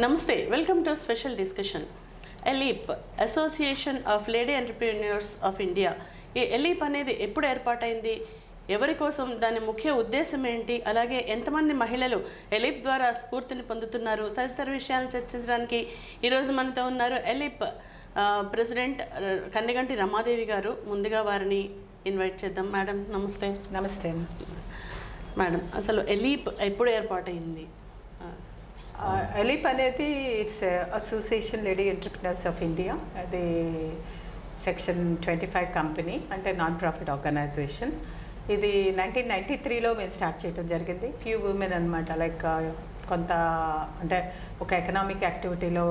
నమస్తే, welcome to special discussion. ALEAP association of lady entrepreneurs of India. ఈ ALEAP అనేది ఎప్పుడు ఏర్పాటైంది, ఎవరి కోసం, దాని ముఖ్య ఉద్దేశం ఏంటి, అలాగే ఎంతమంది మహిళలు ఎలీప్ ద్వారా స్ఫూర్తిని పొందుతున్నారు తదితర విషయాలను చర్చించడానికి ఈరోజు మనతో ఉన్నారు ఎలీప్ ప్రెసిడెంట్ కన్నెగంటి రమాదేవి గారు. ముందుగా వారిని ఇన్వైట్ చేద్దాం. మేడం నమస్తే. నమస్తే మేడం, అసలు ఎలీప్ ఎప్పుడు ఏర్పాటైంది? ఎలీప్ అనేది it's association lady entrepreneurs of India. అది సెక్షన్ 25 కంపెనీ, అంటే నాన్ ప్రాఫిట్ ఆర్గనైజేషన్. ఇది 1993లో మేము స్టార్ట్ చేయడం జరిగింది. ఫ్యూ ఉమెన్ అనమాట, లైక్ కొంత అంటే ఒక ఎకనామిక్ యాక్టివిటీలో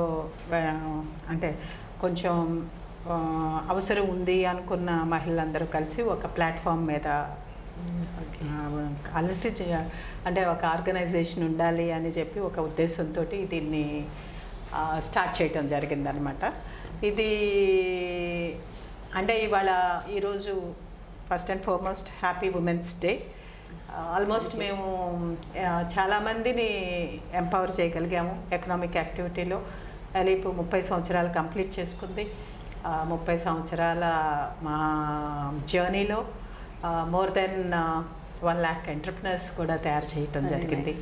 అంటే కొంచెం అవసరం ఉంది అనుకున్న మహిళలందరూ కలిసి ఒక ప్లాట్ఫామ్ మీద అలసి అంటే ఒక ఆర్గనైజేషన్ ఉండాలి అని చెప్పి ఒక ఉద్దేశంతో దీన్ని స్టార్ట్ చేయటం జరిగిందనమాట. ఇది అంటే ఈరోజు first and foremost happy women's day. Almost మేము చాలామందిని ఎంపవర్ చేయగలిగాము ఎకనామిక్ యాక్టివిటీలో. ఎలీప్ 30 సంవత్సరాలు కంప్లీట్ చేసుకుంది. 30 సంవత్సరాల మా జర్నీలో మోర్ దెన్ 1 lakh ఎంటర్‌ప్రెన్యూర్స్ కూడా తయారు చేయటం జరిగింది.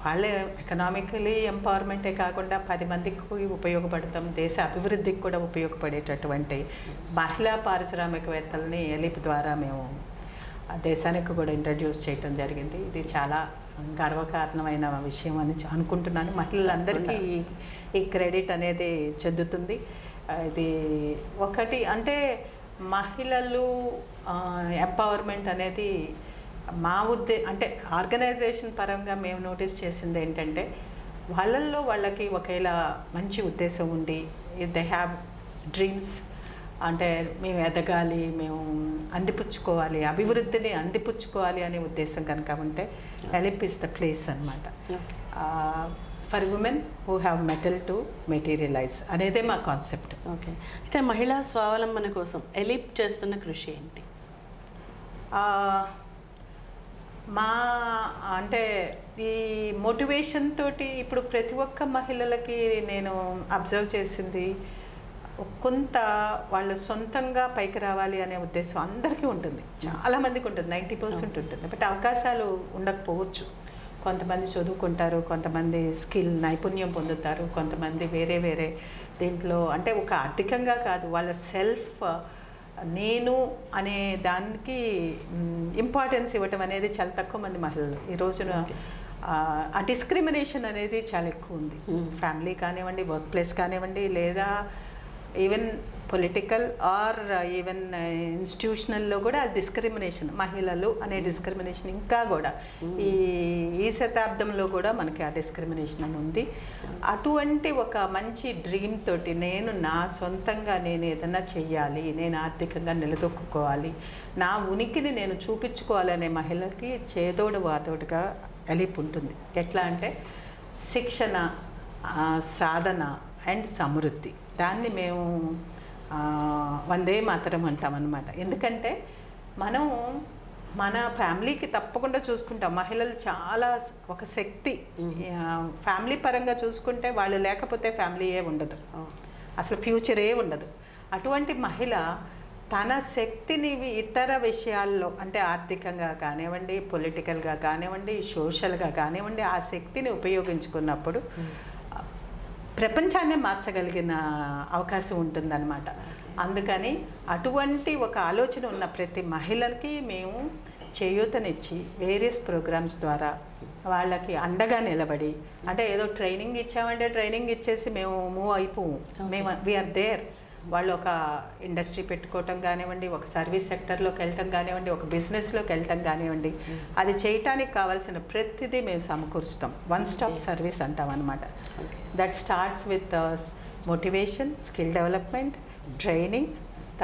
వాళ్ళే ఎకనామికలీ ఎంపవర్మెంటే కాకుండా 10 మందికి ఉపయోగపడతాం, దేశ అభివృద్ధికి కూడా ఉపయోగపడేటటువంటి మహిళా పారిశ్రామికవేత్తలని ఎలీప్ ద్వారా మేము దేశానికి కూడా ఇంట్రడ్యూస్ చేయటం జరిగింది. ఇది చాలా గర్వకారణమైన విషయం అని అనుకుంటున్నాను. మహిళలందరికీ ఈ క్రెడిట్ అనేది చెందుతుంది. ఇది ఒకటి అంటే మహిళలు ఎంపవర్మెంట్ అనేది మా అంటే ఆర్గనైజేషన్ పరంగా మేము నోటీస్ చేసింది ఏంటంటే, వాళ్ళకి ఒకేలా మంచి ఉద్దేశం ఉండి, దే హ్యావ్ డ్రీమ్స్, అంటే మేము ఎదగాలి, మేము అందిపుచ్చుకోవాలి, అభివృద్ధిని అందిపుచ్చుకోవాలి అనే ఉద్దేశం కనుక ఉంటే ఎలీప్ ఇస్ ద ప్లేస్ అనమాట. For women who have metal to materialise అనేదే మా కాన్సెప్ట్. ఓకే, అయితే మహిళా స్వావలంబన కోసం ఎలీప్ చేస్తున్న కృషి ఏంటి? అంటే ఈ మోటివేషన్ తోటి ఇప్పుడు ప్రతి ఒక్క మహిళలకి నేను అబ్జర్వ్ చేసింది, కొంత వాళ్ళు సొంతంగా పైకి రావాలి అనే ఉద్దేశం అందరికీ ఉంటుంది, చాలామందికి ఉంటుంది, 90% ఉంటుంది. బట్ అవకాశాలు ఉండకపోవచ్చు. కొంతమంది చదువుకుంటారు, కొంతమంది నైపుణ్యం పొందుతారు, కొంతమంది వేరే దీంట్లో అంటే ఒక ఆర్థికంగా కాదు, వాళ్ళ సెల్ఫ్ నేను అనే దానికి ఇంపార్టెన్స్ ఇవ్వటం అనేది చాలా తక్కువ మంది మహిళలు ఈ రోజున. ఆ డిస్క్రిమినేషన్ అనేది చాలా ఎక్కువ ఉంది. ఫ్యామిలీ కానివ్వండి, వర్క్ ప్లేస్ కానివ్వండి, లేదా ఈవెన్ పొలిటికల్ ఆర్ ఈవెన్ ఇన్స్టిట్యూషనల్లో కూడా డిస్క్రిమినేషన్, మహిళలు అనే డిస్క్రిమినేషన్ ఇంకా కూడా ఈ శతాబ్దంలో కూడా మనకి ఆ డిస్క్రిమినేషన్ అని ఉంది. అటువంటి ఒక మంచి డ్రీమ్ తోటి నా సొంతంగా నేను ఏదైనా చెయ్యాలి, నేను ఆర్థికంగా నిలదొక్కుకోవాలి, నా ఉనికిని నేను చూపించుకోవాలి అనే మహిళకి చేదోడు వాదోడుగా ఎలీప్ ఉంటుంది. ఎట్లా అంటే శిక్షణ, సాధన అండ్ సమృద్ధి, దాన్ని మేము వందే మాతరం అంటామన్నమాట. ఎందుకంటే మనం మన ఫ్యామిలీకి తప్పకుండా చూసుకుంటాం. మహిళలు చాలా ఒక శక్తి. ఫ్యామిలీ పరంగా చూసుకుంటే వాళ్ళు లేకపోతే ఫ్యామిలీయే ఉండదు, అసలు ఫ్యూచరే ఉండదు. అటువంటి మహిళ తన శక్తిని ఇతర విషయాల్లో, అంటే ఆర్థికంగా కానివ్వండి, పొలిటికల్గా కానివ్వండి, సోషల్గా కానివ్వండి, ఆ శక్తిని ఉపయోగించుకున్నప్పుడు ప్రపంచాన్నే మార్చగలిగిన అవకాశం ఉంటుందన్నమాట. అందుకని అటువంటి ఒక ఆలోచన ఉన్న ప్రతి మహిళకి మేము చేయూతనిచ్చి వేరియస్ ప్రోగ్రామ్స్ ద్వారా వాళ్ళకి అండగా నిలబడి, అంటే ఏదో ట్రైనింగ్ ఇచ్చామంటే ట్రైనింగ్ ఇచ్చేసి మేము మూవ్ అయిపోము. We are there. వాళ్ళు ఒక ఇండస్ట్రీ పెట్టుకోవటం కానివ్వండి, ఒక సర్వీస్ సెక్టర్లోకి వెళ్ళటం కానివ్వండి, ఒక బిజినెస్లోకి వెళ్ళటం కానివ్వండి, అది చేయటానికి కావాల్సిన ప్రతిదీ మేము సమకూరుస్తాం. వన్ స్టాప్ సర్వీస్ అంటాం అనమాట. That starts with motivation, skill development, training,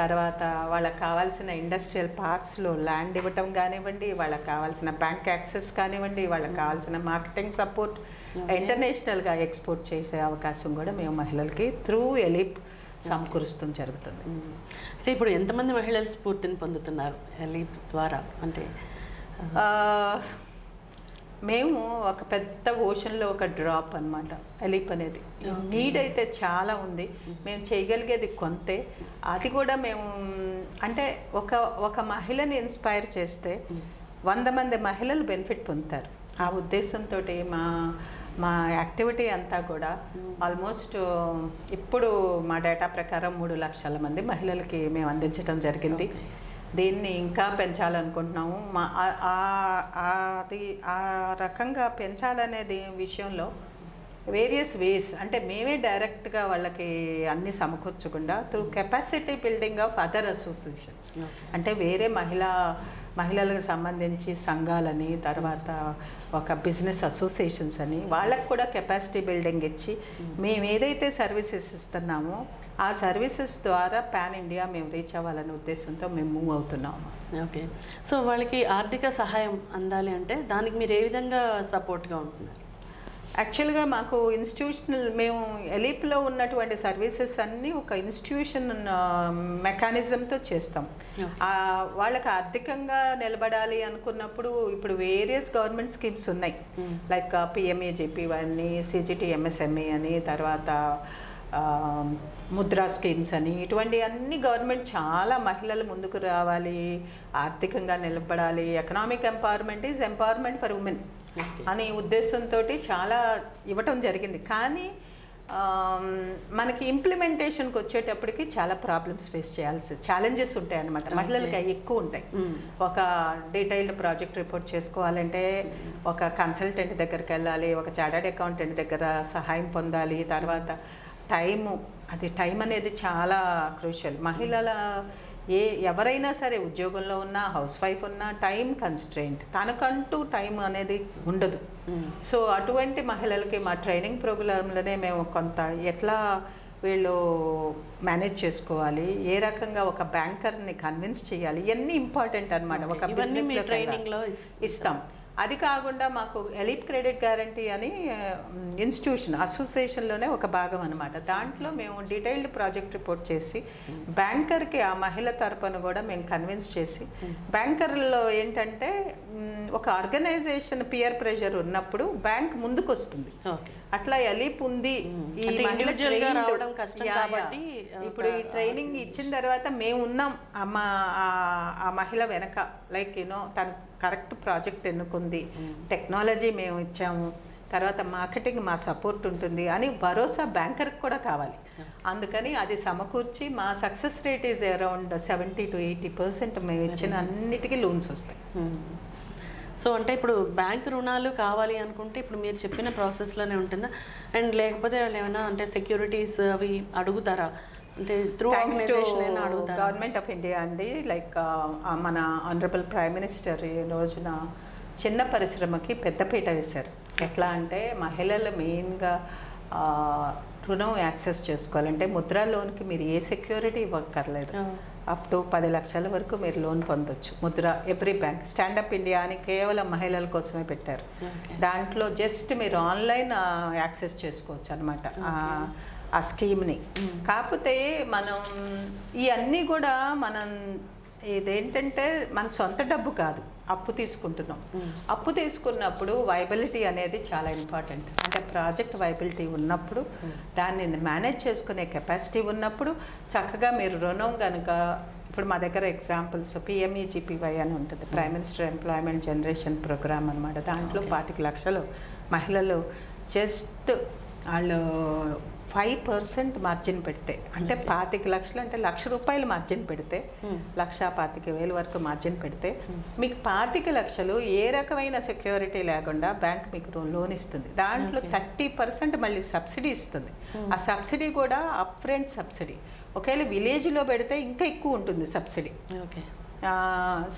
తర్వాత వాళ్ళకి కావాల్సిన ఇండస్ట్రియల్ పార్క్స్లో ల్యాండ్ ఇవ్వటం కానివ్వండి, వాళ్ళకి కావాల్సిన బ్యాంక్ యాక్సెస్ కానివ్వండి, వాళ్ళకి కావాల్సిన మార్కెటింగ్ సపోర్ట్, ఇంటర్నేషనల్గా ఎక్స్పోర్ట్ చేసే అవకాశం కూడా మేము మహిళలకి త్రూ ఎలీప్ సమకూరుస్తూ జరుగుతుంది. అయితే ఇప్పుడు ఎంతమంది మహిళలు స్ఫూర్తిని పొందుతున్నారు ఎలీప్ ద్వారా? అంటే మేము ఒక పెద్ద ఓషన్లో ఒక డ్రాప్ అన్నమాట ఎలీప్ అనేది. నీడ్ అయితే చాలా ఉంది, మేము చేయగలిగేది కొంతే. అది కూడా మేము అంటే ఒక మహిళని ఇన్స్పైర్ చేస్తే 100 మంది మహిళలు బెనిఫిట్ పొందుతారు. ఆ ఉద్దేశంతో మా యాక్టివిటీ అంతా కూడా ఆల్మోస్ట్ ఇప్పుడు మా డేటా ప్రకారం 3 లక్షల మంది మహిళలకి మేము అందించడం జరిగింది. దీన్ని ఇంకా పెంచాలనుకుంటున్నాము. అది ఆ రకంగా పెంచాలనేది విషయంలో వేరియస్ వేస్, అంటే మేమే డైరెక్ట్గా వాళ్ళకి అన్ని సమకూర్చకుండా through capacity building of other associations, అంటే వేరే మహిళలకు సంబంధించి సంఘాలని, తర్వాత ఒక బిజినెస్ అసోసియేషన్స్ అని వాళ్ళకు కూడా కెపాసిటీ బిల్డింగ్ ఇచ్చి మేము ఏదైతే సర్వీసెస్ ఇస్తున్నామో ఆ సర్వీసెస్ ద్వారా పాన్ ఇండియా మేము రీచ్ అవ్వాలనే ఉద్దేశంతో మేము మూవ్ అవుతున్నాము. ఓకే, సో వాళ్ళకి ఆర్థిక సహాయం అందాలి అంటే దానికి మీరు ఏ విధంగా సపోర్ట్గా ఉంటున్నారు? యాక్చువల్గా మాకు మేము ఎలీప్లో ఉన్నటువంటి సర్వీసెస్ అన్నీ ఒక ఇన్స్టిట్యూషన్ మెకానిజంతో చేస్తాం. వాళ్ళకి ఆర్థికంగా నిలబడాలి అనుకున్నప్పుడు ఇప్పుడు వేరియస్ గవర్నమెంట్ స్కీమ్స్ ఉన్నాయి, లైక్ పిఎంఏజేపీ అని, CGTMSME అని, తర్వాత ముద్రా స్కీమ్స్ అని, ఇటువంటి అన్ని గవర్నమెంట్ చాలా మహిళలు ముందుకు రావాలి, ఆర్థికంగా నిలబడాలి, economic empowerment is empowerment for women అనే ఉద్దేశంతో చాలా ఇవ్వటం జరిగింది. కానీ మనకి ఇంప్లిమెంటేషన్కి వచ్చేటప్పటికి చాలా ప్రాబ్లమ్స్ ఫేస్ ఛాలెంజెస్ ఉంటాయి అన్నమాట. మహిళలకి ఎక్కువ ఉంటాయి. ఒక డీటెయిల్డ్ ప్రాజెక్ట్ రిపోర్ట్ చేసుకోవాలంటే ఒక కన్సల్టెంట్ దగ్గరికి వెళ్ళాలి, ఒక చార్టర్డ్ అకౌంటెంట్ దగ్గర సహాయం పొందాలి, తర్వాత టైం అనేది చాలా క్రూషియల్. ఎవరైనా సరే ఉద్యోగంలో ఉన్నా, హౌస్ వైఫ్ ఉన్నా టైం కన్స్ట్రెయింట్, తనకంటూ టైం అనేది ఉండదు. సో అటువంటి మహిళలకి మా ట్రైనింగ్ ప్రోగ్రాంలోనే మేము కొంత ఎట్లా వీళ్ళు మేనేజ్ చేసుకోవాలి, ఏ రకంగా ఒక బ్యాంకర్ని కన్విన్స్ చేయాలి, ఇవన్నీ ఇంపార్టెంట్ అనమాట. ఒక బిజినెస్లో ట్రైనింగ్లో ఇస్తాం. అది కాకుండా మాకు ఎలీప్ క్రెడిట్ గ్యారంటీ అని అసోసియేషన్లోనే ఒక భాగం అనమాట. దాంట్లో మేము డీటెయిల్డ్ ప్రాజెక్ట్ రిపోర్ట్ చేసి బ్యాంకర్కి ఆ మహిళ తరపున కూడా మేము కన్విన్స్ చేసి, బ్యాంకర్లో ఏంటంటే ఒక ఆర్గనైజేషన్ పియర్ ప్రెషర్ ఉన్నప్పుడు బ్యాంక్ ముందుకు వస్తుంది. అట్లా ఎలీప్ ఉంది, ఈ మహిళ ఇప్పుడు ఈ ట్రైనింగ్ ఇచ్చిన తర్వాత మేము ఉన్నాం ఆ మహిళ వెనక, లైక్ తను కరెక్ట్ ప్రాజెక్ట్ ఎన్నుకుంది, టెక్నాలజీ మేము ఇచ్చాము, తర్వాత మార్కెటింగ్ మా సపోర్ట్ ఉంటుంది అని భరోసా బ్యాంకర్కి కూడా కావాలి. అందుకని అది సమకూర్చి మా success rate is around 70 to 80% మేము ఇచ్చిన అన్నిటికీ లోన్స్ వస్తాయి. సో అంటే ఇప్పుడు బ్యాంక్ రుణాలు కావాలి అనుకుంటే ఇప్పుడు మీరు చెప్పిన ప్రాసెస్లోనే ఉంటుందా, అండ్ లేకపోతే వాళ్ళు ఏమైనా అంటే సెక్యూరిటీస్ అవి అడుగుతారా? అంటే త్రూ గవర్నమెంట్ ఆఫ్ ఇండియా అండి, లైక్ మన ఆనరబుల్ ప్రైమ్ మినిస్టర్ ఈ రోజున చిన్న పరిశ్రమకి పెద్దపీట వేశారు. ఎట్లా అంటే మహిళలు మెయిన్గా రుణం యాక్సెస్ చేసుకోవాలంటే ముద్రా లోన్కి మీరు ఏ సెక్యూరిటీ ఇవ్వక్కర్లేదు, అప్ టు 10 లక్షల వరకు మీరు లోన్ పొందొచ్చు. Mudra every bank, stand up India అని కేవలం మహిళల కోసమే పెట్టారు. దాంట్లో జస్ట్ మీరు ఆన్లైన్ యాక్సెస్ చేసుకోవచ్చు అనమాట ఆ స్కీమ్ని. కాకపోతే మనం ఇవన్నీ కూడా ఇదేంటంటే మన సొంత డబ్బు కాదు, అప్పు తీసుకుంటున్నాం. అప్పు తీసుకున్నప్పుడు వైబిలిటీ అనేది చాలా ఇంపార్టెంట్. అంటే ప్రాజెక్ట్ వైబిలిటీ ఉన్నప్పుడు, దాన్ని మేనేజ్ చేసుకునే కెపాసిటీ ఉన్నప్పుడు చక్కగా మీరు రుణం కనుక, ఇప్పుడు మా దగ్గర ఎగ్జాంపుల్స్ PMEGPY అని ఉంటుంది, prime minister employment generation programme అనమాట. దాంట్లో 25 లక్షలు మహిళలు జస్ట్ వాళ్ళు 5% మార్జిన్ పెడితే, అంటే 25 లక్షలు అంటే ₹1,00,000 మార్జిన్ పెడితే, 1,25,000 వరకు మార్జిన్ పెడితే మీకు 25 లక్షలు ఏ రకమైన సెక్యూరిటీ లేకుండా బ్యాంక్ మీకు లోన్ ఇస్తుంది. దాంట్లో 30% మళ్ళీ సబ్సిడీ ఇస్తుంది. ఆ సబ్సిడీ కూడా అప్ ఫ్రంట్ సబ్సిడీ. ఒకవేళ విలేజ్లో పెడితే ఇంకా ఎక్కువ ఉంటుంది సబ్సిడీ.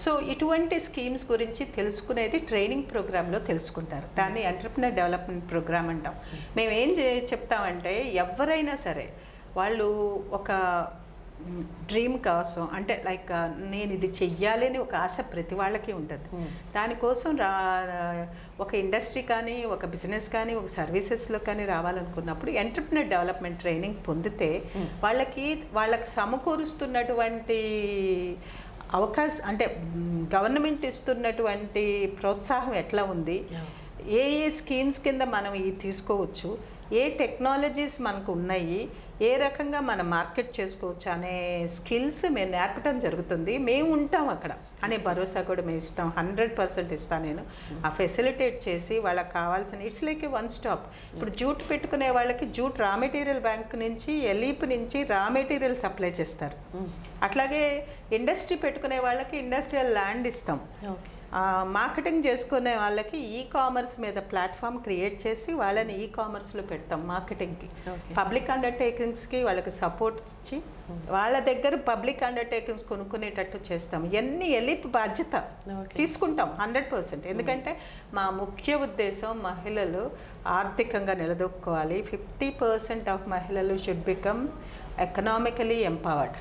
సో ఇటువంటి స్కీమ్స్ గురించి తెలుసుకునేది ట్రైనింగ్ ప్రోగ్రాంలో తెలుసుకుంటారు. దాన్ని ఎంటర్‌ప్రెన్యూర్ డెవలప్మెంట్ ప్రోగ్రామ్ అంటాం. మేము ఏం చెప్తామంటే ఎవరైనా సరే వాళ్ళు ఒక డ్రీమ్ కోసం, అంటే లైక్ నేను ఇది చెయ్యాలి అని ఒక ఆశ ప్రతి వాళ్ళకి ఉంటుంది. దానికోసం ఒక ఇండస్ట్రీ కానీ, ఒక బిజినెస్ కానీ, ఒక సర్వీసెస్లో కానీ రావాలనుకున్నప్పుడు ఎంటర్‌ప్రెన్యూర్ డెవలప్మెంట్ ట్రైనింగ్ పొందితే వాళ్ళకి సమకూరుస్తున్నటువంటి అవకాశం, అంటే గవర్నమెంట్ ఇస్తున్నటువంటి ప్రోత్సాహం ఎట్లా ఉంది, ఏ స్కీమ్స్ కింద మనం ఇవి తీసుకోవచ్చు, ఏ టెక్నాలజీస్ మనకు ఉన్నాయి, ఏ రకంగా మనం మార్కెట్ చేసుకోవచ్చు అనే స్కిల్స్ మేము నేర్పడం జరుగుతుంది. మేము ఉంటాం అక్కడ అనే భరోసా కూడా మేము ఇస్తాం. 100% ఇస్తాను నేను. ఆ ఫెసిలిటేట్ చేసి వాళ్ళకి కావాల్సిన it's like A one stop. ఇప్పుడు జూట్ పెట్టుకునే వాళ్ళకి జూట్ రా మెటీరియల్ బ్యాంక్ నుంచి ఎలీప్ నుంచి రా మెటీరియల్ సప్లై చేస్తారు. అట్లాగే ఇండస్ట్రీ పెట్టుకునే వాళ్ళకి ఇండస్ట్రియల్ ల్యాండ్ ఇస్తాం. మార్కెటింగ్ చేసుకునే వాళ్ళకి కామర్స్ మీద ప్లాట్ఫామ్ క్రియేట్ చేసి వాళ్ళని కామర్స్లో పెడతాం మార్కెటింగ్కి. పబ్లిక్ అండర్టేకింగ్స్కి వాళ్ళకి సపోర్ట్ ఇచ్చి వాళ్ళ దగ్గర పబ్లిక్ అండర్టేకింగ్స్ కొనుక్కునేటట్టు చేస్తాం. ఇవన్నీ ఎలిప్ బాధ్యత తీసుకుంటాం 100%. ఎందుకంటే మా ముఖ్య ఉద్దేశం మహిళలు ఆర్థికంగా నిలదొక్కుకోవాలి. 50% ఆఫ్ మహిళలు should become economically empowered.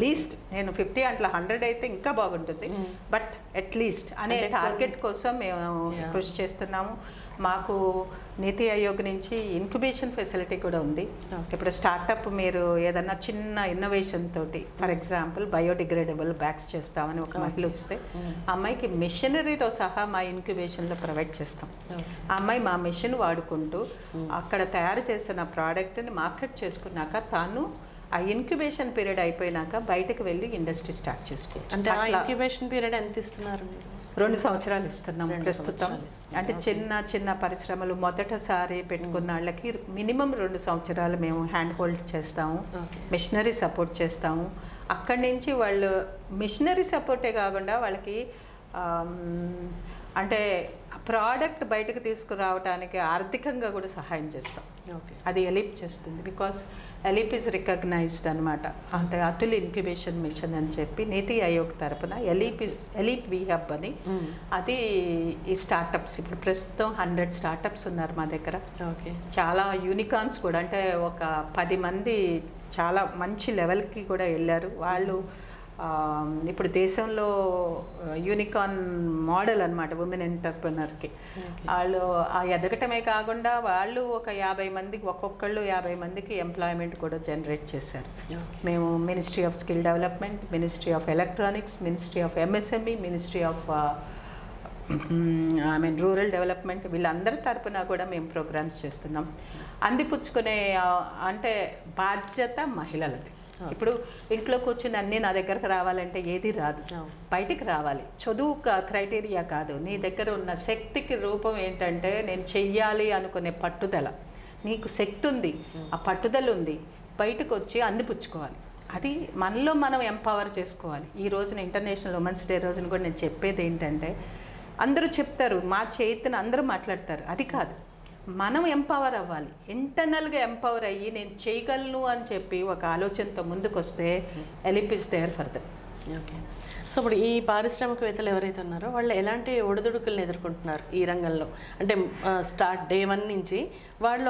Least నేను 50 అట్లా 100 అయితే ఇంకా బాగుంటుంది, బట్ అట్లీస్ట్ అనే టార్గెట్ కోసం మేము కృషి చేస్తున్నాము. మాకు నీతి ఆయోగ్ నుంచి ఇంక్యుబేషన్ ఫెసిలిటీ కూడా ఉంది. ఇప్పుడు స్టార్టప్ మీరు ఏదన్నా చిన్న ఇన్నోవేషన్ తోటి, ఫర్ ఎగ్జాంపుల్ బయోడిగ్రేడబుల్ బ్యాగ్స్ చేస్తామని ఒక మహిళ వస్తే ఆ అమ్మాయికి మిషనరీతో సహా మా ఇంక్యుబేషన్లో ప్రొవైడ్ చేస్తాం. ఆ అమ్మాయి మా మిషన్ వాడుకుంటూ అక్కడ తయారు చేసిన ప్రోడక్ట్ని మార్కెట్ చేసుకున్నాక తాను ఆ ఇంక్యుబేషన్ పీరియడ్ అయిపోయినాక బయటకు వెళ్ళి ఇండస్ట్రీ స్టార్ట్ చేసుకోవచ్చు. అంటే ఆ ఇంక్యుబేషన్ పీరియడ్ ఎంత ఇస్తున్నారు? 2 సంవత్సరాలు ఇస్తున్నాం ప్రస్తుతం. అంటే చిన్న పరిశ్రమలు మొదటిసారి పెట్టుకున్న వాళ్ళకి మినిమం 2 సంవత్సరాలు మేము హ్యాండ్ హోల్డ్ చేస్తాము, మిషనరీ సపోర్ట్ చేస్తాము. అక్కడి నుంచి వాళ్ళు మిషనరీ సపోర్టే కాకుండా వాళ్ళకి అంటే ప్రోడక్ట్ బయటకు తీసుకురావడానికి ఆర్థికంగా కూడా సహాయం చేస్తాం. అది ఎలిప్ చేస్తుంది. బికాస్ ఎలిప్ ఈజ్ రికగ్నైజ్డ్ అనమాట. అంటే అతుల్ ఇంక్యుబేషన్ మిషన్ అని చెప్పి నీతి ఆయోగ్ తరపున ఎలిప్ వి హబ్ అని, అది ఈ స్టార్టప్స్ ఇప్పుడు ప్రస్తుతం 100 స్టార్టప్స్ ఉన్నారు మా దగ్గర. చాలా యూనికార్న్స్ కూడా, అంటే ఒక 10 మంది చాలా మంచి లెవెల్కి కూడా వెళ్ళారు. వాళ్ళు ఇప్పుడు దేశంలో యూనికార్న్ మోడల్ అనమాట ఉమెన్ ఎంటర్ప్రినర్కి. వాళ్ళు ఎదగటమే కాకుండా వాళ్ళు ఒక 50 మందికి ఒక్కొక్కళ్ళు 50 మందికి ఎంప్లాయ్మెంట్ కూడా జనరేట్ చేశారు. మేము ministry of skill development, ministry of electronics, ministry of MSME, ministry of rural development వీళ్ళందరి తరపున కూడా మేము ప్రోగ్రామ్స్ చేస్తున్నాం. అందిపుచ్చుకునే అంటే బాధ్యత మహిళలది. ఇప్పుడు ఇంట్లో కూర్చుని అన్నీ నా దగ్గరకు రావాలంటే ఏది రాదు, బయటికి రావాలి. చదువు క్రైటీరియా కాదు, నీ దగ్గర ఉన్న శక్తికి రూపం ఏంటంటే నేను చెయ్యాలి అనుకునే పట్టుదల. నీకు శక్తి ఉంది, ఆ పట్టుదల ఉంది, బయటకు వచ్చి అందిపుచ్చుకోవాలి. అది మనలో మనం ఎంపవర్ చేసుకోవాలి. ఈ రోజున ఇంటర్నేషనల్ ఉమెన్స్ డే రోజున కూడా నేను చెప్పేది ఏంటంటే, అందరూ చెప్తారు మా చేతిని అందరూ మాట్లాడతారు, అది కాదు, మనం ఎంపవర్ అవ్వాలి. ఇంటర్నల్గా ఎంపవర్ అయ్యి నేను చేయగలను అని చెప్పి ఒక ఆలోచనతో ముందుకు వస్తే help is there for them. Okay. So ఇప్పుడు ఈ పారిశ్రామికవేత్తలు ఎవరైతే ఉన్నారో వాళ్ళు ఎలాంటి ఒడిదుడుకులను ఎదుర్కొంటున్నారు ఈ రంగంలో? అంటే స్టార్ట్ డే 1 నుంచి వాళ్ళు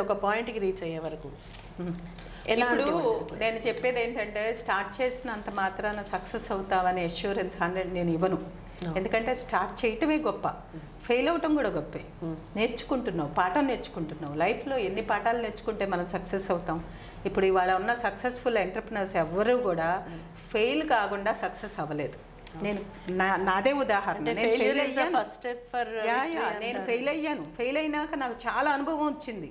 ఒక పాయింట్కి రీచ్ అయ్యే వరకు ఇప్పుడు నేను చెప్పేది ఏంటంటే, స్టార్ట్ చేసినంత మాత్రాన సక్సెస్ అవుతామని అష్యూరెన్స్ 100 నేను ఇవ్వను. ఎందుకంటే స్టార్ట్ చేయటమే గొప్ప, ఫెయిల్ అవటం కూడా గొప్పే. నేర్చుకుంటున్నావు, పాఠం నేర్చుకుంటున్నావు. లైఫ్లో ఎన్ని పాఠాలు నేర్చుకుంటే మనం సక్సెస్ అవుతాం. ఇప్పుడు ఇవాళ ఉన్న సక్సెస్ఫుల్ ఎంటర్ప్రినర్స్ ఎవ్వరూ కూడా ఫెయిల్ కాకుండా సక్సెస్ అవ్వలేదు. నేను నాదే ఉదాహరణ. నేను ఫెయిల్ అయినాక నాకు చాలా అనుభవం వచ్చింది,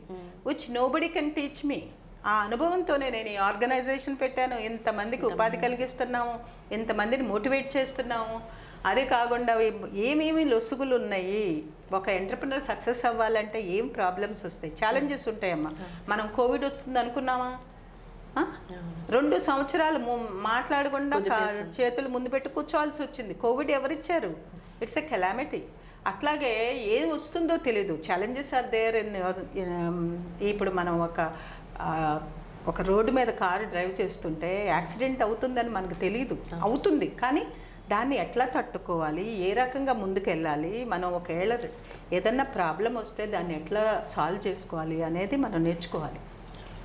which nobody can teach me. ఆ అనుభవంతోనే నేను ఈ ఆర్గనైజేషన్ పెట్టాను, ఇంతమందికి ఉపాధి కలిగిస్తున్నాము, ఇంతమందిని మోటివేట్ చేస్తున్నాము. అదే కాకుండా ఏమేమి లొసుగులు ఉన్నాయి, ఒక ఎంటర్ప్రినర్ సక్సెస్ అవ్వాలంటే ఏం ప్రాబ్లమ్స్ వస్తాయి, ఛాలెంజెస్ ఉంటాయమ్మా. మనం కోవిడ్ వస్తుంది అనుకున్నామా? 2 సంవత్సరాలు మాట్లాడకుండా చేతులు ముందు పెట్టి కూర్చోవాల్సి వచ్చింది. కోవిడ్ ఎవరిచ్చారు? It's a calamity. అట్లాగే ఏది వస్తుందో తెలీదు, ఛాలెంజెస్ ఆర్ దేర్. ఇప్పుడు మనం ఒక రోడ్డు మీద కారు డ్రైవ్ చేస్తుంటే యాక్సిడెంట్ అవుతుందని మనకు తెలియదు, అవుతుంది. కానీ దాన్ని ఎట్లా తట్టుకోవాలి, ఏ రకంగా ముందుకెళ్ళాలి, మనం ఒకవేళ ఏదన్నా ప్రాబ్లం వస్తే దాన్ని ఎట్లా సాల్వ్ చేసుకోవాలి అనేది మనం నేర్చుకోవాలి.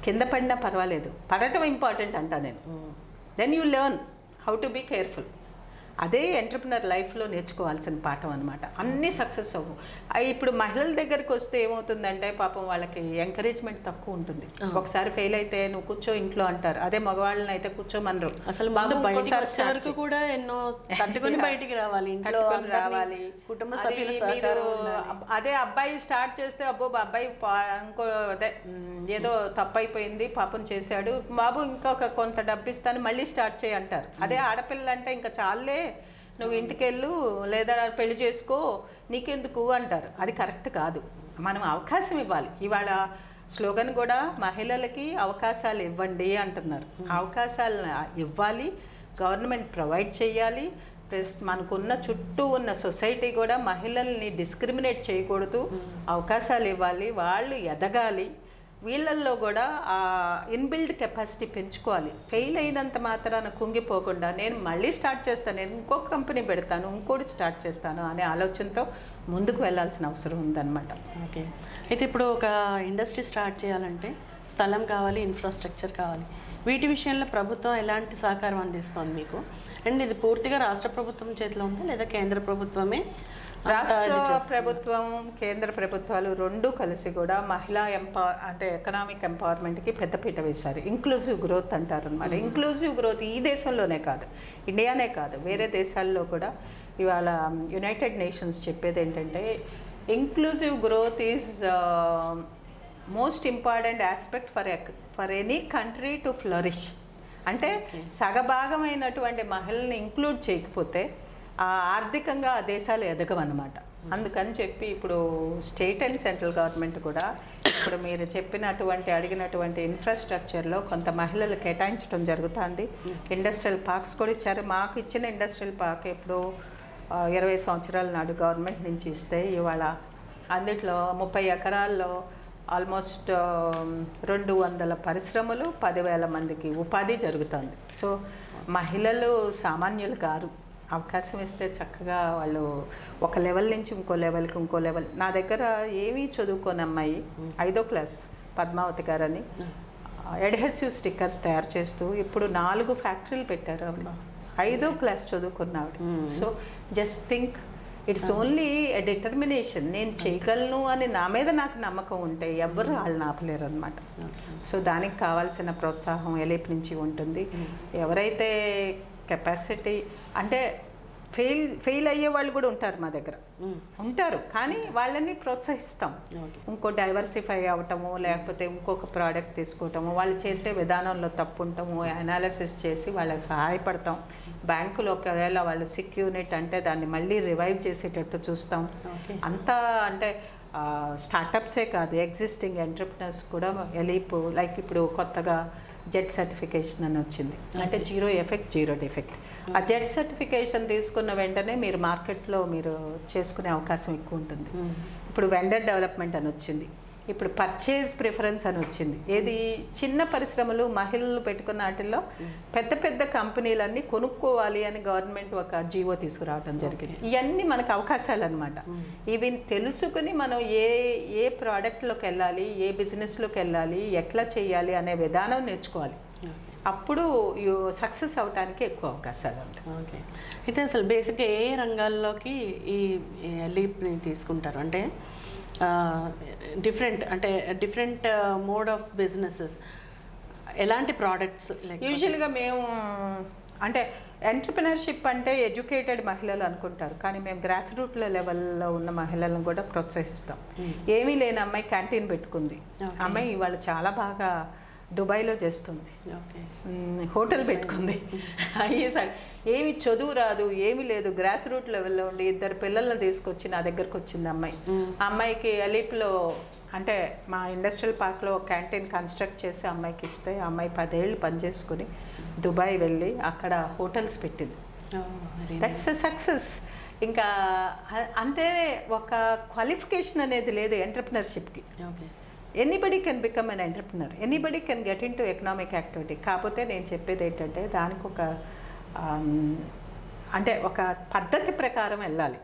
కింద పడినా పర్వాలేదు, పడటం ఇంపార్టెంట్ అంటా నేను. Then you learn how to be careful. అదే ఎంటర్ప్రినర్ లైఫ్లో నేర్చుకోవాల్సిన పాఠం అనమాట. అన్నీ సక్సెస్ అవ్వు. ఇప్పుడు మహిళల దగ్గరికి వస్తే ఏమవుతుందంటే పాపం వాళ్ళకి ఎంకరేజ్మెంట్ తక్కువ ఉంటుంది. ఒకసారి ఫెయిల్ అయితే నువ్వు కూర్చో ఇంట్లో అంటారు. అదే మగవాళ్ళని అయితే కూర్చోమనరు. అసలు వరకు కూడా ఎన్నో తట్టుకొని బయటికి రావాలి, ఇంట్లో రావాలి, కుటుంబ సభ్యుల సహకారం ఉండాలి. అదే అబ్బాయి స్టార్ట్ చేస్తే అబ్బో అబ్బాయి ఇంకో అదే ఏదో తప్పు అయిపోయింది పాపం చేశాడు, బాబు ఇంకొక కొంత డబ్బు ఇస్తాను మళ్ళీ స్టార్ట్ చేయి అంటారు. అదే ఆడపిల్ల అంటే ఇంకా చాలే నువ్వు ఇంటికి వెళ్ళు లేదా పెళ్లి చేసుకో నీకెందుకు అంటారు. అది కరెక్ట్ కాదు. మనం అవకాశం ఇవ్వాలి. ఇవాళ స్లోగన్ కూడా మహిళలకి అవకాశాలు ఇవ్వండి అంటున్నారు. అవకాశాలు ఇవ్వాలి, గవర్నమెంట్ ప్రొవైడ్ చేయాలి. ప్లస్ మనకున్న చుట్టూ ఉన్న సొసైటీ కూడా మహిళల్ని డిస్క్రిమినేట్ చేయకూడదు, అవకాశాలు ఇవ్వాలి, వాళ్ళు ఎదగాలి. వీళ్ళల్లో కూడా ఆ ఇన్బిల్డ్ కెపాసిటీ పెంచుకోవాలి. ఫెయిల్ అయినంత మాత్రాన కుంగిపోకుండా నేను మళ్ళీ స్టార్ట్ చేస్తాను, నేను ఇంకొక కంపెనీ పెడతాను, ఇంకోటి స్టార్ట్ చేస్తాను అనే ఆలోచనతో ముందుకు వెళ్ళాల్సిన అవసరం ఉందన్నమాట. ఓకే. అయితే ఇప్పుడు ఒక ఇండస్ట్రీ స్టార్ట్ చేయాలంటే స్థలం కావాలి, ఇన్ఫ్రాస్ట్రక్చర్ కావాలి. వీటి విషయంలో ప్రభుత్వం ఎలాంటి సహకారం అందిస్తుంది మీకు? అండ్ ఇది పూర్తిగా రాష్ట్ర ప్రభుత్వం చేతిలో ఉందా లేదా కేంద్ర ప్రభుత్వమే? రాష్ట్ర ప్రభుత్వం కేంద్ర ప్రభుత్వాలు రెండూ కలిసి కూడా మహిళా అంటే ఎకనామిక్ ఎంపవర్మెంట్కి పెద్దపీట వేశారు. ఇంక్లూజివ్ గ్రోత్ అంటారు అనమాట. ఇంక్లూజివ్ గ్రోత్ ఈ దేశంలోనే కాదు, ఇండియానే కాదు, వేరే దేశాల్లో కూడా ఇవాళ యునైటెడ్ నేషన్స్ చెప్పేది ఏంటంటే inclusive growth is most important aspect for any country to flourish. అంటే సగభాగమైనటువంటి మహిళల్ని ఇంక్లూడ్ చేయకపోతే ఆర్థికంగా ఆ దేశాలు ఎదగవన్నమాట. అందుకని చెప్పి ఇప్పుడు స్టేట్ అండ్ సెంట్రల్ గవర్నమెంట్ కూడా ఇప్పుడు మీరు అడిగినటువంటి ఇన్ఫ్రాస్ట్రక్చర్లో కొంత మహిళలు కేటాయించడం జరుగుతుంది. ఇండస్ట్రియల్ పార్క్స్ కూడా ఇచ్చారు. మాకు ఇచ్చిన ఇండస్ట్రియల్ పార్క్ ఇప్పుడు 20 సంవత్సరాల నాడు గవర్నమెంట్ నుంచి ఇస్తే ఇవాళ అందుట్లో 30 ఎకరాల్లో ఆల్మోస్ట్ 200 పరిశ్రమలు, 10,000 మందికి ఉపాధి జరుగుతుంది. సో మహిళలు సామాన్యులు కారు. అవకాశం ఇస్తే చక్కగా వాళ్ళు ఒక లెవెల్ నుంచి ఇంకో లెవెల్. నా దగ్గర ఏమీ చదువుకోని అమ్మాయి 5వ క్లాస్ పద్మావతి గారని అడ్హెసివ్ స్టిక్కర్స్ తయారు చేస్తూ ఇప్పుడు 4 ఫ్యాక్టరీలు పెట్టారు. ఆవిడ 5వ క్లాస్ చదువుకున్న ఆవిడ. So just think it's only a determination. నేను చేయగలను అని నా మీద నాకు నమ్మకం ఉంటే ఎవరు వాళ్ళని ఆపలేరు అనమాట. సో దానికి కావాల్సిన ప్రోత్సాహం ఎలిప్ నుంచి ఉంటుంది. ఎవరైతే కెపాసిటీ అంటే ఫెయిల్ అయ్యే వాళ్ళు కూడా ఉంటారు మా దగ్గర, ఉంటారు, కానీ వాళ్ళని ప్రోత్సహిస్తాం. ఇంకో డైవర్సిఫై అవ్వటము, లేకపోతే ఇంకొక ప్రోడక్ట్ తీసుకోవటము, వాళ్ళు చేసే విధానంలో తప్పు ఉండటము అనాలిసిస్ చేసి వాళ్ళకి సహాయపడతాం. బ్యాంకులో ఒకవేళ వాళ్ళు సిక్ యూనిట్ అంటే దాన్ని మళ్ళీ రివైవ్ చేసేటట్టు చూస్తాం. అంతా అంటే స్టార్టప్సే కాదు, ఎగ్జిస్టింగ్ ఎంటర్ప్రినర్స్ కూడా ఎలీప్ లైక్ ఇప్పుడు కొత్తగా జెడ్ సర్టిఫికేషన్ అని వచ్చింది. అంటే జీరో ఎఫెక్ట్ జీరో డిఫెక్ట్. ఆ జెడ్ సర్టిఫికేషన్ తీసుకున్న వెంటనే మీరు మార్కెట్లో మీరు చేసుకునే అవకాశం ఎక్కువ ఉంటుంది. ఇప్పుడు వెండర్ డెవలప్మెంట్ అని వచ్చింది. ఇప్పుడు పర్చేజ్ ప్రిఫరెన్స్ అని వచ్చింది. ఏది చిన్న పరిశ్రమలు మహిళలు పెట్టుకున్న వాటిల్లో పెద్ద పెద్ద కంపెనీలన్నీ కొనుక్కోవాలి అని గవర్నమెంట్ ఒక జీవో తీసుకురావడం జరిగింది. ఇవన్నీ మనకు అవకాశాలు అనమాట. ఇవి తెలుసుకుని మనం ఏ ప్రోడక్ట్లోకి వెళ్ళాలి, ఏ బిజినెస్లోకి వెళ్ళాలి, ఎట్లా చేయాలి అనే విధానం నేర్చుకోవాలి. అప్పుడు సక్సెస్ అవడానికి ఎక్కువ అవకాశాలు ఉంటాయి. ఓకే. అయితే అసలు బేసిక్గా ఏ రంగాల్లోకి ఈ లీప్ని తీసుకుంటారు? అంటే డిఫరెంట్ మోడ్ ఆఫ్ బిజినెసెస్, ఎలాంటి ప్రోడక్ట్స్? యూజువల్గా మేము అంటే ఎంటర్ప్రినర్షిప్ అంటే ఎడ్యుకేటెడ్ మహిళలు అనుకుంటారు, కానీ మేము గ్రాస్ రూట్ లెవెల్లో ఉన్న మహిళలను కూడా ప్రోత్సహిస్తాం. ఏమీ లేని అమ్మాయి క్యాంటీన్ పెట్టుకుంది. అమ్మాయి ఇవాళ చాలా బాగా దుబాయ్లో చేస్తుంది, హోటల్ పెట్టుకుంది. ఏమి చదువు రాదు, ఏమీ లేదు, గ్రాస్ రూట్ లెవెల్లో ఉండి 2 పిల్లలను తీసుకొచ్చి నా దగ్గరకు వచ్చింది అమ్మాయి. ఆ అమ్మాయికి అలీప్లో అంటే మా ఇండస్ట్రియల్ పార్క్లో క్యాంటీన్ కన్స్ట్రక్ట్ చేసి అమ్మాయికి ఇస్తే ఆ అమ్మాయి 10 ఏళ్ళు పనిచేసుకుని దుబాయ్ వెళ్ళి అక్కడ హోటల్స్ పెట్టింది. That's a success. ఇంకా అంతే, ఒక క్వాలిఫికేషన్ అనేది లేదు ఎంటర్ప్రినర్షిప్కి. Anybody can become an entrepreneur, anybody can get into economic activity. కాకపోతే నేను చెప్పేది ఏంటంటే దానికి ఒక పద్ధతి ప్రకారం వెళ్ళాలి,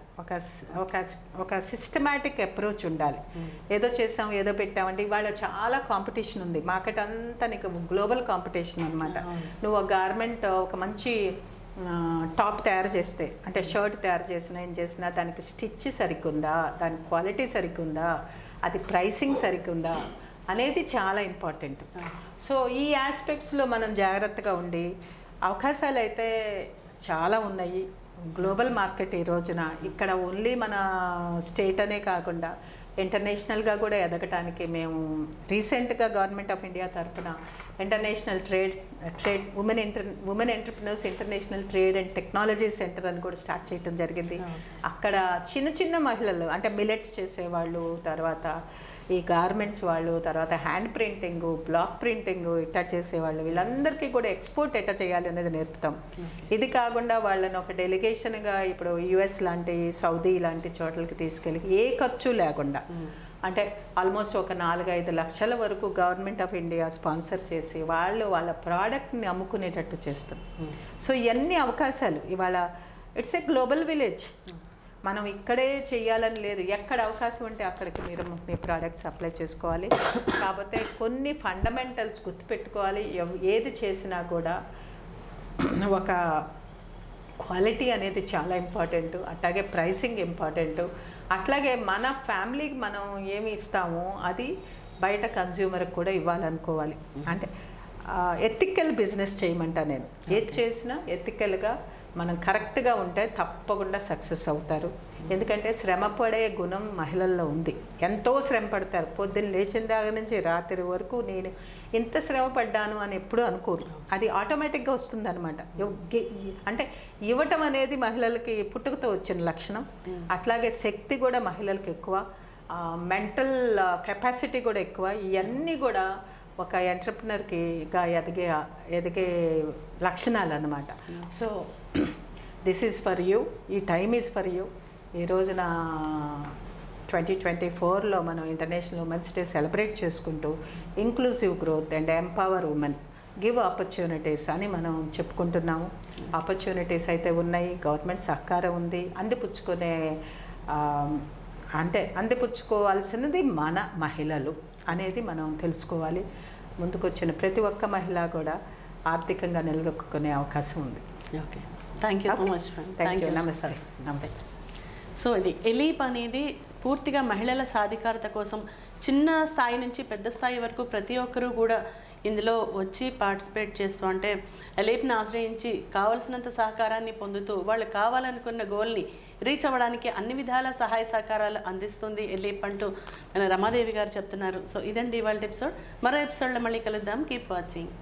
ఒక సిస్టమాటిక్ అప్రోచ్ ఉండాలి. ఏదో చేసాం ఏదో పెట్టామంటే ఇవాళ చాలా కాంపిటీషన్ ఉంది. మార్కెట్ అంతా నీకు గ్లోబల్ కాంపిటీషన్ అనమాట. నువ్వు ఒక గార్మెంట్ ఒక మంచి టాప్ తయారు చేస్తే, అంటే షర్ట్ తయారు చేసినా ఏం చేసినా దానికి స్టిచ్ సరిగ్గుందా, దాని క్వాలిటీ సరిగ్గుందా, అది ప్రైసింగ్ సరిగ్గుందా అనేది చాలా ఇంపార్టెంట్. సో ఈ ఆస్పెక్ట్స్లో మనం జాగ్రత్తగా ఉండి, అవకాశాలు అయితే చాలా ఉన్నాయి. గ్లోబల్ మార్కెట్ ఈ రోజున ఇక్కడ ఓన్లీ మన స్టేట్ అనే కాకుండా ఇంటర్నేషనల్గా కూడా ఎదగటానికి మేము రీసెంట్గా గవర్నమెంట్ ఆఫ్ ఇండియా తరఫున international trades women entrepreneurs international trade and technology centre అని కూడా స్టార్ట్ చేయడం జరిగింది. అక్కడ చిన్న చిన్న మహిళలు, అంటే మిలెట్స్ చేసేవాళ్ళు, తర్వాత ఈ గార్మెంట్స్ వాళ్ళు, తర్వాత హ్యాండ్ ప్రింటింగ్, బ్లాక్ ప్రింటింగ్ ఇట్లా చేసేవాళ్ళు, వీళ్ళందరికీ కూడా ఎక్స్పోర్ట్ ఎట్లా చేయాలి అనేది నేర్పుతాం. ఇది కాకుండా వాళ్ళని ఒక డెలిగేషన్గా ఇప్పుడు యుఎస్ లాంటి, సౌదీ లాంటి చోట్లకి తీసుకెళ్ళి ఏ ఖర్చు లేకుండా, అంటే ఆల్మోస్ట్ ఒక 4-5 లక్షల వరకు గవర్నమెంట్ ఆఫ్ ఇండియా స్పాన్సర్ చేసి వాళ్ళ ప్రోడక్ట్ని అమ్ముకునేటట్టు చేస్తాం. సో ఇవన్నీ అవకాశాలు ఇవాళ ఇట్స్ ఏ గ్లోబల్ విలేజ్. మనం ఇక్కడే చేయాలని లేదు, ఎక్కడ అవకాశం ఉంటే అక్కడికి మీరు మీ ప్రోడక్ట్స్ అప్లై చేసుకోవాలి. కాకపోతే కొన్ని ఫండమెంటల్స్ గుర్తుపెట్టుకోవాలి. ఏది చేసినా కూడా ఒక క్వాలిటీ అనేది చాలా ఇంపార్టెంట్, అట్లాగే ప్రైసింగ్ ఇంపార్టెంట్, అట్లాగే మన ఫ్యామిలీకి మనం ఏమి ఇస్తామో అది బయట కన్జ్యూమర్కి కూడా ఇవ్వాలనుకోవాలి. అంటే ఎథికల్ బిజినెస్ చేయమంటా నేను. ఏది చేసినా ఎథికల్గా మనం కరెక్ట్గా ఉంటే తప్పకుండా సక్సెస్ అవుతారు. ఎందుకంటే శ్రమ పడే గుణం మహిళల్లో ఉంది. ఎంతో శ్రమ పడతారు. పొద్దున్న లేచిన దగ్గర నుంచి రాత్రి వరకు నేను ఇంత శ్రమ పడ్డాను అని ఎప్పుడూ అనుకోరు. అది ఆటోమేటిక్గా వస్తుందన్నమాట. అంటే ఇవ్వటం అనేది మహిళలకి పుట్టుకతో వచ్చిన లక్షణం. అట్లాగే శక్తి కూడా మహిళలకు ఎక్కువ, మెంటల్ కెపాసిటీ కూడా ఎక్కువ. ఇవన్నీ కూడా ఒక ఎంటర్ప్రినర్కిగా ఎదిగే లక్షణాలు అన్నమాట. So this is for you, ఈ టైమ్ ఈజ్ ఫర్ యూ. ఈ రోజున 2024లో మనం ఇంటర్నేషనల్ ఉమెన్స్ డే సెలబ్రేట్ చేసుకుంటూ inclusive growth and empower women, give opportunities అని మనం చెప్పుకుంటున్నాము. ఆపర్చునిటీస్ అయితే ఉన్నాయి, గవర్నమెంట్ సహకారం ఉంది. అందిపుచ్చుకోవాల్సినది మన మహిళలు అనేది మనం తెలుసుకోవాలి. ముందుకొచ్చిన ప్రతి ఒక్క మహిళ కూడా ఆర్థికంగా నిలదొక్కునే అవకాశం ఉంది. Okay, thank you so much. Thank you. నమస్తే. నమస్తే. సో ఇది ఎలీప్ అనేది పూర్తిగా మహిళల సాధికారత కోసం చిన్న స్థాయి నుంచి పెద్ద స్థాయి వరకు ప్రతి ఒక్కరూ కూడా ఇందులో వచ్చి పార్టిసిపేట్ చేస్తూ, అంటే ఎలీప్ని ఆశ్రయించి కావలసినంత సహకారాన్ని పొందుతూ వాళ్ళు కావాలనుకున్న గోల్ని రీచ్ అవ్వడానికి అన్ని విధాల సహాయ సహకారాలు అందిస్తుంది ఎలీప్ అంటూ మన రమాదేవి గారు చెప్తున్నారు. సో ఇదండి ఇవాళ ఎపిసోడ్. మరో ఎపిసోడ్లో మళ్ళీ కలుద్దాం. Keep watching.